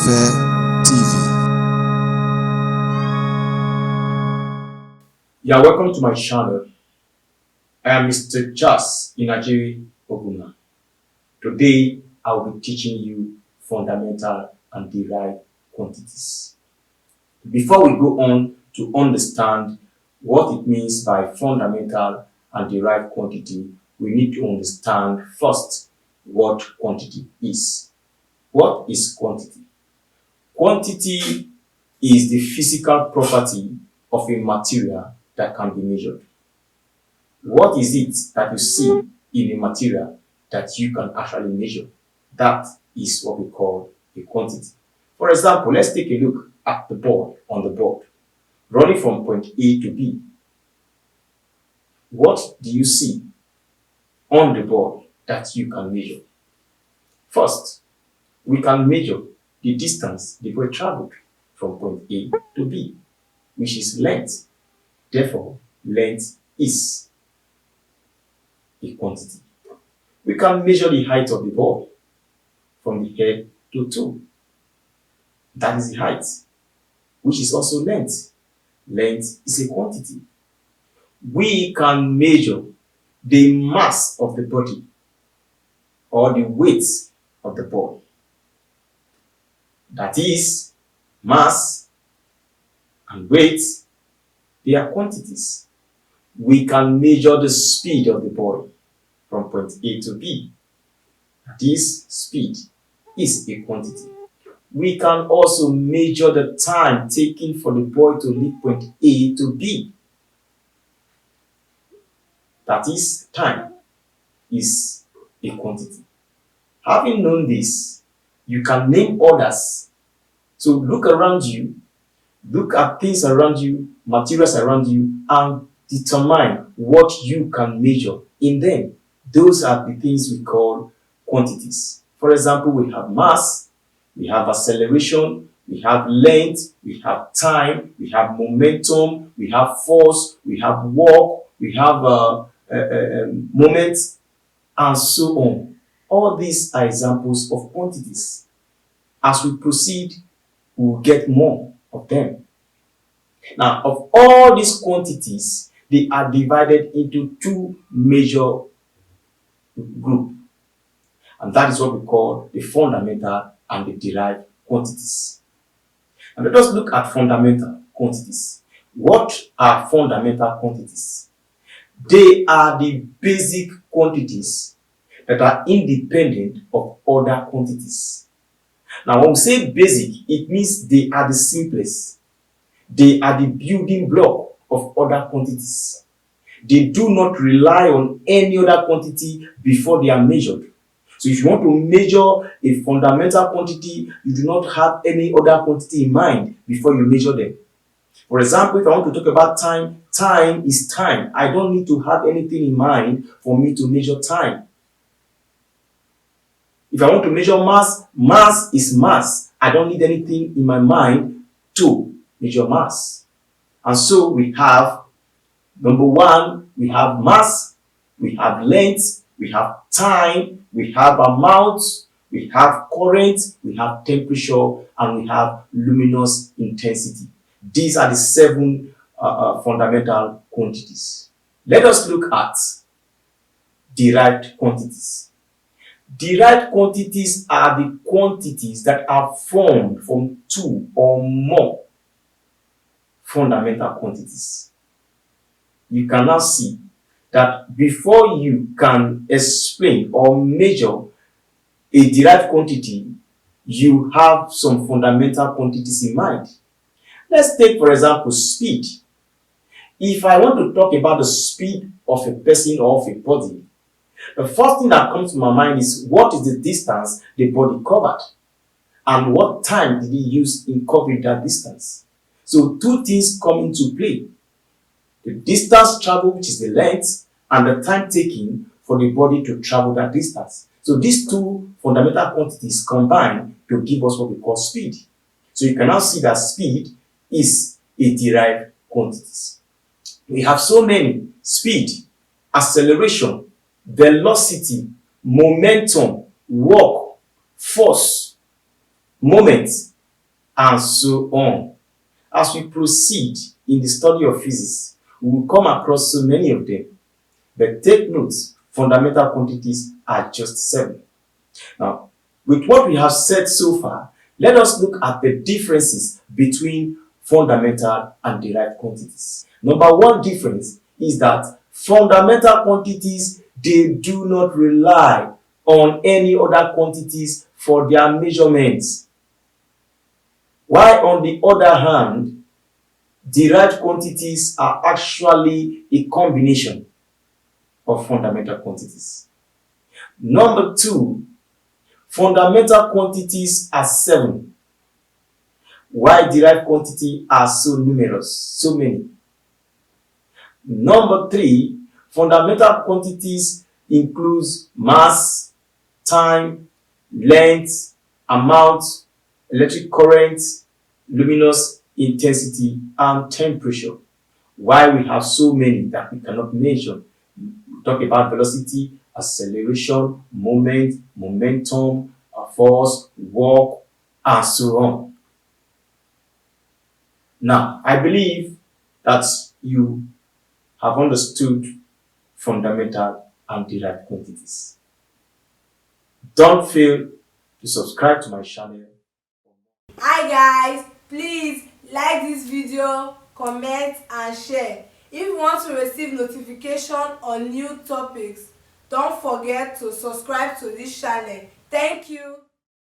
Fair TV. Yeah, welcome to my channel. I am Mr. Jas Inajiri Oguna. Today, I will be teaching you fundamental and derived quantities. Before we go on to understand what it means by fundamental and derived quantity, we need to understand first what quantity is. What is quantity? Quantity is the physical property of a material that can be measured. What is it that you see in a material that you can actually measure? That is what we call a quantity. For example, let's take a look at the board on the board, running from point A to B. What do you see on the board that you can measure? First, we can measure the distance the boy traveled from point A to B, which is length. Therefore, length is a quantity. We can measure the height of the board from the head to toe. That is the height, which is also length. Length is a quantity. We can measure the mass of the body or the weight of the body. That is, mass and weight, they are quantities. We can measure the speed of the body from point A to B. That is, speed is a quantity. We can also measure the time taken for the boy to leave point A to B. That is, time is a quantity. Having known this, you can name others. So look around you, look at things around you, materials around you, and determine what you can measure in them. Those are the things we call quantities. For example, we have mass, we have acceleration, we have length, we have time, we have momentum, we have force, we have work, we have moments, and so on. All these are examples of quantities. As we proceed, we will get more of them. Now, of all these quantities, they are divided into two major groups. And that is what we call the fundamental and the derived quantities. And let us look at fundamental quantities. What are fundamental quantities? They are the basic quantities that are independent of other quantities. Now, when we say basic, it means they are the simplest. They are the building block of other quantities. They do not rely on any other quantity before they are measured. So if you want to measure a fundamental quantity, you do not have any other quantity in mind before you measure them. For example, if I want to talk about time, time is time. I don't need to have anything in mind for me to measure time. If I want to measure mass, mass is mass. I don't need anything in my mind to measure mass. And so we have, number one, we have mass, we have length, we have time, we have amount, we have current, we have temperature, and we have luminous intensity. These are the seven fundamental quantities. Let us look at derived quantities. Derived quantities are the quantities that are formed from two or more fundamental quantities. You can now see that before you can explain or measure a derived quantity, you have some fundamental quantities in mind. Let's take, for example, speed. If I want to talk about the speed of a person or of a body, the first thing that comes to my mind is what is the distance the body covered and what time did he use in covering that distance. So two things come into play. The distance traveled, which is the length, and the time taken for the body to travel that distance. So these two fundamental quantities combine to give us what we call speed. So you can now see that speed is a derived quantity. We have so many: speed, acceleration, velocity, momentum, work, force, moment, and so on. As we proceed in the study of physics, we will come across so many of them. But take note, fundamental quantities are just 7. Now, with what we have said so far, let us look at the differences between fundamental and derived quantities. Number one difference is that fundamental quantities, they do not rely on any other quantities for their measurements. While on the other hand, derived quantities are actually a combination of fundamental quantities. Number two, fundamental quantities are 7, while derived quantities are so numerous, so many. Number three, fundamental quantities includes mass, time, length, amount, electric current, luminous intensity, and temperature. Why we have so many that we cannot mention. We talk about velocity, acceleration, moment, momentum, force, work, and so on. Now, I believe that you have understood fundamental and derived quantities. Don't fail to subscribe to my channel. Hi guys, please like this video, comment and share. If you want to receive notification on new topics, don't forget to subscribe to this channel. Thank you.